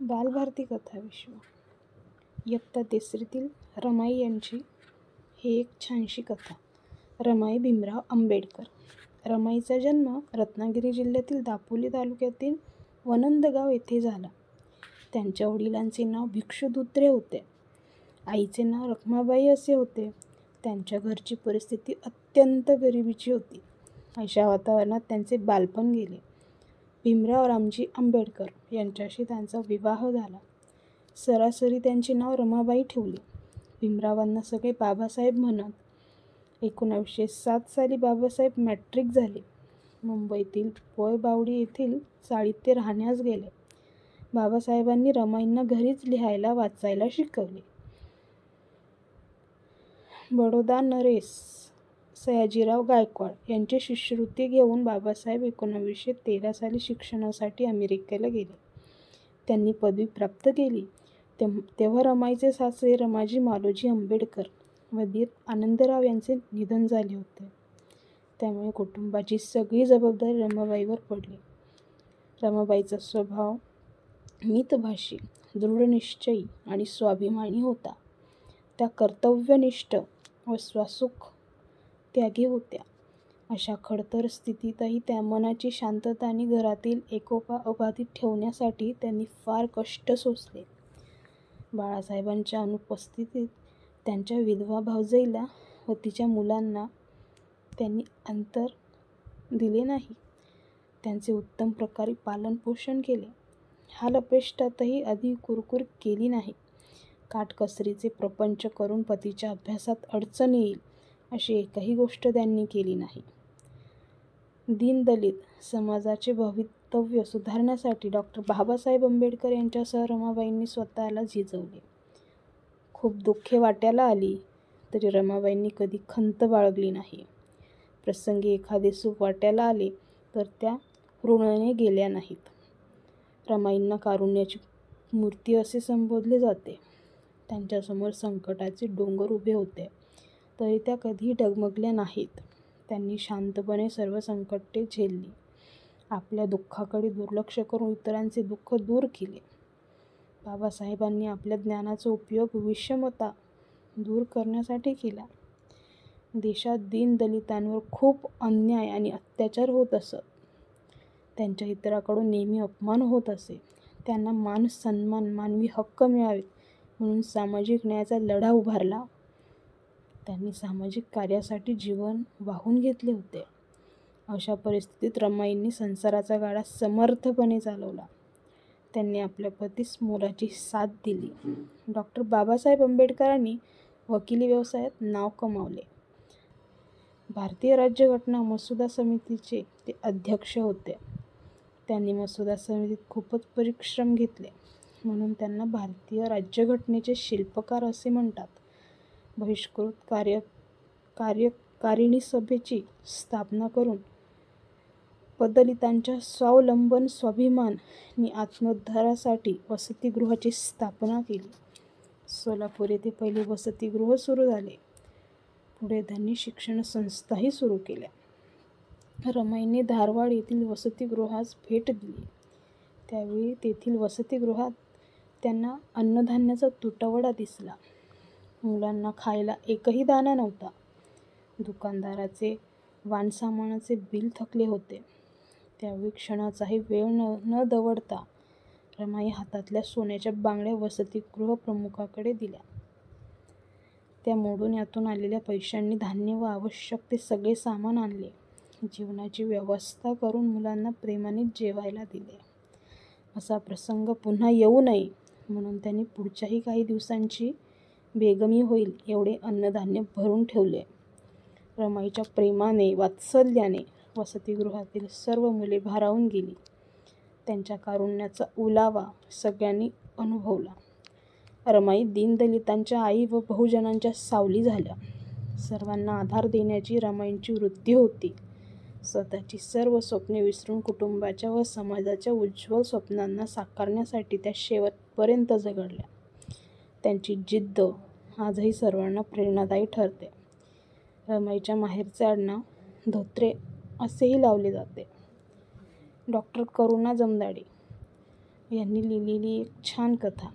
बालभारती कथा विश्व इयत्ता तिसरीतील रमाई यांची ही एक छानशी कथा. रमाई भीमराव आंबेडकर. रमाईचा जन्म रत्नागिरी जिल्ह्यातील दापोली तालुक्यातील वनंद गाव येथे झाला. त्यांच्या वडिलांचे नाव भिक्षू धोत्रे होते. आईचे नाव रखमाबाई असे होते. त्यांच्या घरची परिस्थिती अत्यंत गरिबीची होती. अशा वातावरणात त्यांचे बालपण गेले. भीमराव रामजी आंबेडकर यांच्याशी त्यांचा विवाह झाला. सरासरी त्यांचे नाव रमाबाई ठेवले. भीमरावांना सगळे बाबासाहेब म्हणत. 1907 साली बाबासाहेब मॅट्रिक झाले. मुंबईतील पोयबावडी येथील चाळीत ते राहण्यास गेले. बाबासाहेबांनी रमाईंना घरीच लिहायला वाचायला शिकवले. बडोदा नरेश सयाजीराव गायकवाड यांची शिष्यवृत्ती घेऊन बाबासाहेब 1913 साली शिक्षणासाठी अमेरिकेला गेले. त्यांनी पदवी प्राप्त केली. तेव्हा रमाईचे सासरे रमाजी मालोजी आंबेडकर व दीर आनंदराव यांचे निधन झाले होते. त्यामुळे कुटुंबाची सगळी जबाबदारी रमाबाईवर पडली. रमाबाईचा स्वभाव मितभाषी, दृढनिश्चयी आणि स्वाभिमानी होता. त्या कर्तव्यनिष्ठ व स्वसुख त्यागी होत्या. अशा खडतर स्थितीतही त्या मनाची शांतता आणि घरातील एकोपा अबाधित ठेवण्यासाठी त्यांनी फार कष्ट सोसले. बाळासाहेबांच्या अनुपस्थितीत त्यांच्या विधवा भावजईला व तिच्या मुलांना त्यांनी अंतर दिले नाही. त्यांचे उत्तम प्रकारे पालनपोषण केले. हालअपेष्टातही अधिक कुरकुर केली नाही. काटकसरीचे प्रपंच करून पतीच्या अभ्यासात अडचण येईल अशी एकही गोष्ट त्यांनी केली नाही. दीनदलित समाजाचे भवितव्य सुधारण्यासाठी डॉ. बाबासाहेब आंबेडकर यांच्यासह रमाबाईंनी स्वतःला झिजवले. खूप दुःखे वाट्याला आली तरी रमाबाईंनी कधी खंत बाळगली नाही. प्रसंगी एखादे सुख वाट्याला आले तर त्या ऋणाने गेल्या नाहीत. रमाईंना कारुण्याची मूर्ती असे संबोधले जाते. त्यांच्यासमोर संकटाचे डोंगर उभे होते तरी त्या कधीही डगमगल्या नाहीत. त्यांनी शांतपणे सर्व संकटे झेलली. आपल्या दुःखाकडे दुर्लक्ष करून इतरांचे दुःख दूर केले. बाबासाहेबांनी आपल्या ज्ञानाचा उपयोग विषमता दूर करण्यासाठी केला. देशात दीनदलितांवर खूप अन्याय आणि अत्याचार होत असत. त्यांच्या इतरांकडून नेहमी अपमान होत असे. त्यांना मान सन्मान, मानवी हक्क मिळावेत म्हणून सामाजिक न्यायाचा लढा उभारला. त्यांनी सामाजिक कार्यासाठी जीवन वाहून घेतले होते. अशा परिस्थितीत रमाईंनी संसाराचा गाडा समर्थपणे चालवला. त्यांनी आपल्या पतीस मोलाची साथ दिली. डॉ. बाबासाहेब आंबेडकरांनी वकिली व्यवसायात नाव कमावले. भारतीय राज्यघटना मसुदा समितीचे ते अध्यक्ष होते. त्यांनी मसुदा समितीत खूपच परिश्रम घेतले म्हणून त्यांना भारतीय राज्यघटनेचे शिल्पकार असे म्हणतात. बहिष्कृत कार्यकारिणी सभेची स्थापना करून पददलितांच्या स्वावलंबन, स्वाभिमान आणि आत्मोद्धारासाठी वसतिगृहाची स्थापना केली. सोलापूर येथे पहिले वसतिगृह सुरू झाले. पुढे त्यांनी शिक्षण संस्थाही सुरू केल्या. रमाईंनी धारवाड येथील वसतिगृहास भेट दिली. त्यावेळी तेथील वसतिगृहात त्यांना अन्नधान्याचा तुटवडा दिसला. मुलांना खायला एकही दाणा नव्हता. दुकानदाराचे वाणसामानाचे बिल थकले होते. त्यावेळी क्षणाचाही वेळ न दवडता रमाई हातातल्या सोन्याच्या बांगड्या वसतिगृह प्रमुखाकडे दिल्या. त्या मोडून यातून आलेल्या पैशांनी धान्य व आवश्यक ते सगळे सामान आणले. जेवणाची व्यवस्था करून मुलांना प्रेमाने जेवायला दिले. असा प्रसंग पुन्हा येऊ नये म्हणून त्यांनी पुढच्याही काही दिवसांची बेगमी होईल एवढे अन्नधान्य भरून ठेवले. रमाईच्या प्रेमाने, वात्सल्याने वसतिगृहातील सर्व मुले भारावून गेली. त्यांच्या कारुण्याचा ओलावा सगळ्यांनी अनुभवला. रमाई दीनदलितांच्या आई व बहुजनांच्या सावली झाल्या. सर्वांना आधार देण्याची रमाईंची वृत्ती होती. स्वतःची सर्व स्वप्ने विसरून कुटुंबाच्या व समाजाच्या उज्ज्वल स्वप्नांना साकारण्यासाठी त्या शेवटपर्यंत झगडल्या. त्यांची जिद्द आजही सर्वांना प्रेरणादायी ठरते. रमाईच्या माहेरचे आडनाव धोत्रे असेही लावले जाते. डॉ. करुणा जमदाडे यांनी लिहिलेली एक छान कथा.